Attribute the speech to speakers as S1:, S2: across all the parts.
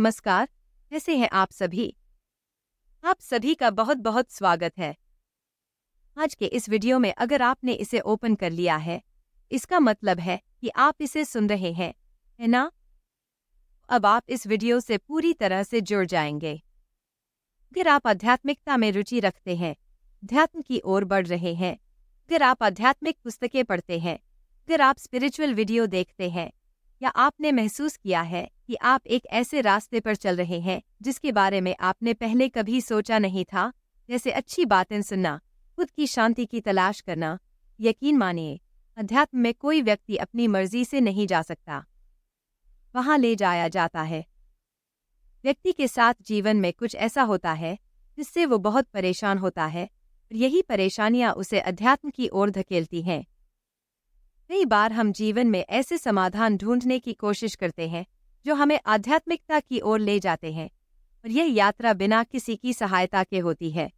S1: नमस्कार, कैसे हैं आप सभी? आप सभी का बहुत बहुत स्वागत है। आज के इस वीडियो में अगर आपने इसे ओपन कर लिया है, इसका मतलब है कि आप इसे सुन रहे हैं, है ना? अब आप इस वीडियो से पूरी तरह से जुड़ जाएंगे। अगर आप आध्यात्मिकता में रुचि रखते हैं, अध्यात्म की ओर बढ़ रहे हैं, अगर आप आध्यात्मिक पुस्तकें पढ़ते हैं, अगर आप स्पिरिचुअल वीडियो देखते हैं, या आपने महसूस किया है कि आप एक ऐसे रास्ते पर चल रहे हैं जिसके बारे में आपने पहले कभी सोचा नहीं था, जैसे अच्छी बातें सुनना, खुद की शांति की तलाश करना, यकीन मानिए, अध्यात्म में कोई व्यक्ति अपनी मर्जी से नहीं जा सकता। वहां ले जाया जाता है। व्यक्ति के साथ जीवन में कुछ ऐसा होता है जिससे वो बहुत परेशान होता है, और यही परेशानियां उसे अध्यात्म की ओर धकेलती हैं। कई बार हम जीवन में ऐसे समाधान ढूंढने की कोशिश करते हैं जो हमें आध्यात्मिकता की ओर ले जाते हैं, और यह यात्रा बिना किसी की सहायता के होती है।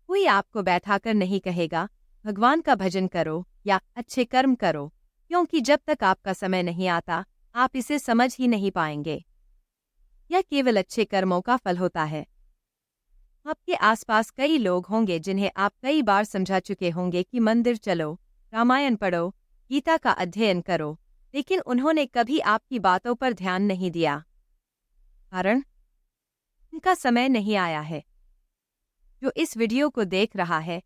S1: कोई आपको बैठाकर नहीं कहेगा भगवान का भजन करो या अच्छे कर्म करो, क्योंकि जब तक आपका समय नहीं आता आप इसे समझ ही नहीं पाएंगे। यह केवल अच्छे कर्मों का फल होता है। आपके आसपास कई लोग होंगे जिन्हें आप कई बार समझा चुके होंगे कि मंदिर चलो, रामायण पढ़ो, गीता का अध्ययन करो, लेकिन उन्होंने कभी आपकी बातों पर ध्यान नहीं दिया। कारण? उनका समय नहीं आया है। जो इस वीडियो को देख रहा है,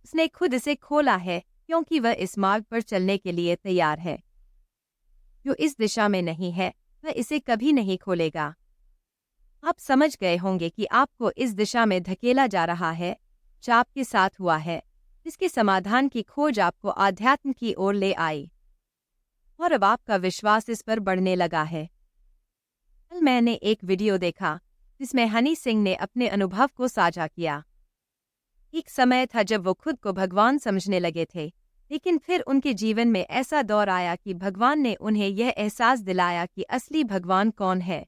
S1: उसने खुद इसे खोला है क्योंकि वह इस मार्ग पर चलने के लिए तैयार है। जो इस दिशा में नहीं है, वह इसे कभी नहीं खोलेगा। आप समझ गए होंगे कि आपको इस दिशा में धकेला जा रहा है, जो आपके साथ हुआ है, जिसके समाधान की खोज आपको आध्यात्म की ओर ले आई, और अब आपका विश्वास इस पर बढ़ने लगा है। कल मैंने एक वीडियो देखा जिसमें हनी सिंह ने अपने अनुभव को साझा किया। एक समय था जब वो खुद को भगवान समझने लगे थे, लेकिन फिर उनके जीवन में ऐसा दौर आया कि भगवान ने उन्हें यह एहसास दिलाया कि असली भगवान कौन है।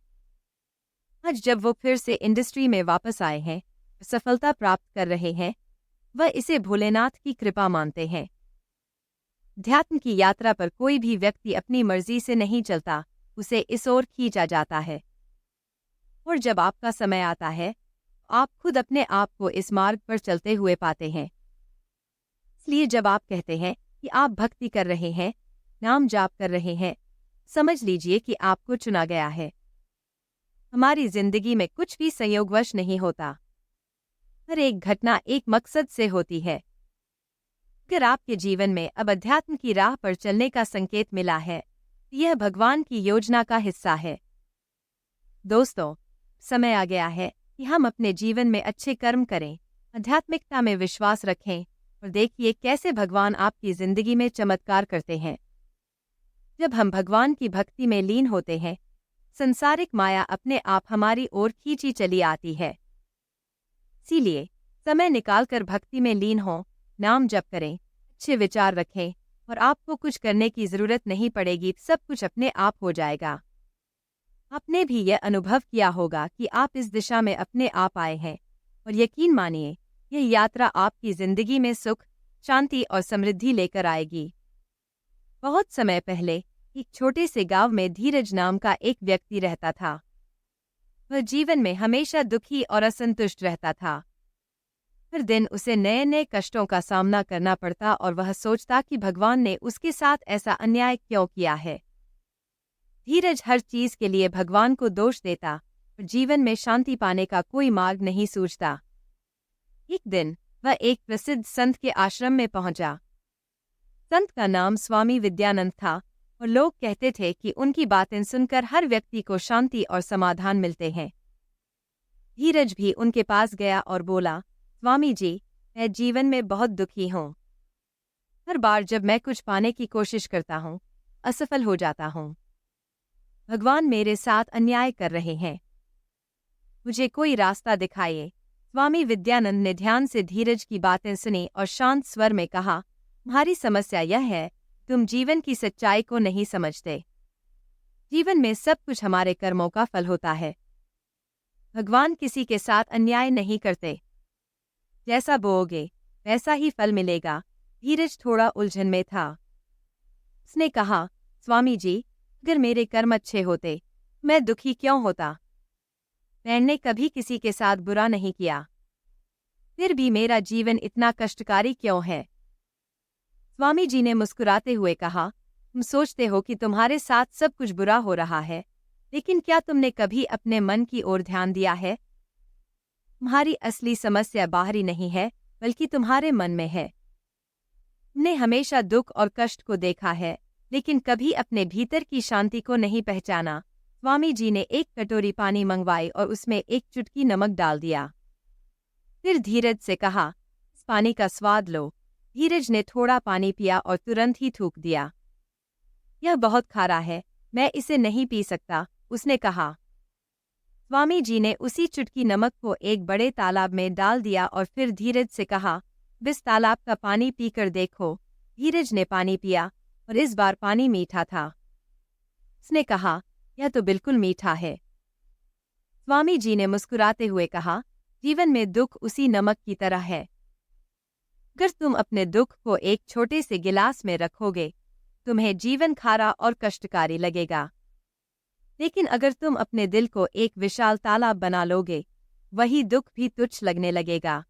S1: आज जब वो फिर से इंडस्ट्री में वापस आए हैं, सफलता प्राप्त कर रहे हैं, वह इसे भोलेनाथ की कृपा मानते हैं। अध्यात्म की यात्रा पर कोई भी व्यक्ति अपनी मर्जी से नहीं चलता, उसे इस ओर खींचा जाता है। और जब आपका समय आता है, आप खुद अपने आप को इस मार्ग पर चलते हुए पाते हैं। इसलिए जब आप कहते हैं कि आप भक्ति कर रहे हैं, नाम जाप कर रहे हैं, समझ लीजिए कि आपको चुना गया है। हमारी जिंदगी में कुछ भी संयोगवश नहीं होता। हर एक घटना एक मकसद से होती है। अगर आपके जीवन में अब अध्यात्म की राह पर चलने का संकेत मिला है, तो यह भगवान की योजना का हिस्सा है। दोस्तों, समय आ गया है कि हम अपने जीवन में अच्छे कर्म करें, आध्यात्मिकता में विश्वास रखें, और देखिए कैसे भगवान आपकी जिंदगी में चमत्कार करते हैं। जब हम भगवान की भक्ति में लीन होते हैं, संसारिक माया अपने आप हमारी ओर खींची चली आती है। इसीलिए समय निकालकर भक्ति में लीन हों, नाम जप करें, अच्छे विचार रखें, और आपको कुछ करने की जरूरत नहीं पड़ेगी, सब कुछ अपने आप हो जाएगा। आपने भी यह अनुभव किया होगा कि आप इस दिशा में अपने आप आए हैं, और यकीन मानिए, यह यात्रा आपकी जिंदगी में सुख, शांति और समृद्धि लेकर आएगी। बहुत समय पहले एक छोटे से गांव में धीरज नाम का एक व्यक्ति रहता था। वह जीवन में हमेशा दुखी और असंतुष्ट रहता था। हर दिन उसे नए नए कष्टों का सामना करना पड़ता, और वह सोचता कि भगवान ने उसके साथ ऐसा अन्याय क्यों किया है। धीरज हर चीज के लिए भगवान को दोष देता, और जीवन में शांति पाने का कोई मार्ग नहीं सूझता। एक दिन वह एक प्रसिद्ध संत के आश्रम में पहुंचा। संत का नाम स्वामी विद्यानंद था, और लोग कहते थे कि उनकी बातें सुनकर हर व्यक्ति को शांति और समाधान मिलते हैं। धीरज भी उनके पास गया और बोला, स्वामी जी, मैं जीवन में बहुत दुखी हूँ। हर बार जब मैं कुछ पाने की कोशिश करता हूँ, असफल हो जाता हूँ। भगवान मेरे साथ अन्याय कर रहे हैं। मुझे कोई रास्ता दिखाइए। स्वामी विद्यानंद ने ध्यान से धीरज की बातें सुनी और शांत स्वर में कहा, तुम्हारी समस्या यह है, तुम जीवन की सच्चाई को नहीं समझते। जीवन में सब कुछ हमारे कर्मों का फल होता है। भगवान किसी के साथ अन्याय नहीं करते। जैसा बोओगे वैसा ही फल मिलेगा। धीरज थोड़ा उलझन में था। उसने कहा, स्वामी जी, अगर मेरे कर्म अच्छे होते, मैं दुखी क्यों होता? मैंने कभी किसी के साथ बुरा नहीं किया। फिर भी मेरा जीवन इतना कष्टकारी क्यों है? स्वामी जी ने मुस्कुराते हुए कहा, तुम सोचते हो कि तुम्हारे साथ सब कुछ बुरा हो रहा है, लेकिन क्या तुमने कभी अपने मन की ओर ध्यान दिया है? तुम्हारी असली समस्या बाहरी नहीं है, बल्कि तुम्हारे मन में है। तुमने हमेशा दुख और कष्ट को देखा है, लेकिन कभी अपने भीतर की शांति को नहीं पहचाना। स्वामी जी ने एक कटोरी पानी मंगवाई और उसमें एक चुटकी नमक डाल दिया। फिर धीरज से कहा, इस पानी का स्वाद लो। धीरज ने थोड़ा पानी पिया और तुरंत ही थूक दिया। यह बहुत खारा है, मैं इसे नहीं पी सकता, उसने कहा। स्वामी जी ने उसी चुटकी नमक को एक बड़े तालाब में डाल दिया और फिर धीरज से कहा, इस तालाब का पानी पीकर देखो। धीरज ने पानी पिया और इस बार पानी मीठा था। उसने कहा, यह तो बिल्कुल मीठा है। स्वामी जी ने मुस्कुराते हुए कहा, जीवन में दुख उसी नमक की तरह है। अगर तुम अपने दुख को एक छोटे से गिलास में रखोगे, तुम्हें जीवन खारा और कष्टकारी लगेगा। लेकिन अगर तुम अपने दिल को एक विशाल तालाब बना लोगे, वही दुख भी तुच्छ लगने लगेगा।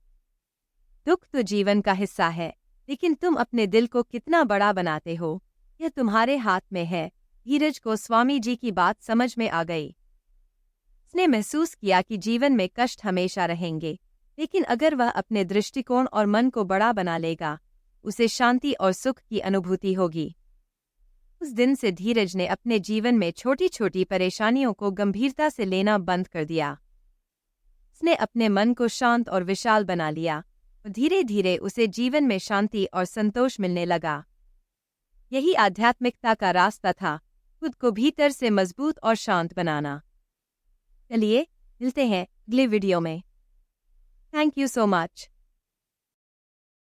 S1: दुख तो जीवन का हिस्सा है, लेकिन तुम अपने दिल को कितना बड़ा बनाते हो, यह तुम्हारे हाथ में है। धीरज को स्वामी जी की बात समझ में आ गई। उसने महसूस किया कि जीवन में कष्ट हमेशा रहेंगे, लेकिन अगर वह अपने दृष्टिकोण और मन को बड़ा बना लेगा, उसे शांति और सुख की अनुभूति होगी। उस दिन से धीरज ने अपने जीवन में छोटी छोटी परेशानियों को गंभीरता से लेना बंद कर दिया। उसने अपने मन को शांत और विशाल बना लिया और धीरे धीरे उसे जीवन में शांति और संतोष मिलने लगा। यही आध्यात्मिकता का रास्ता था, खुद को भीतर से मजबूत और शांत बनाना। चलिए, मिलते हैं अगले वीडियो में। Thank you so much.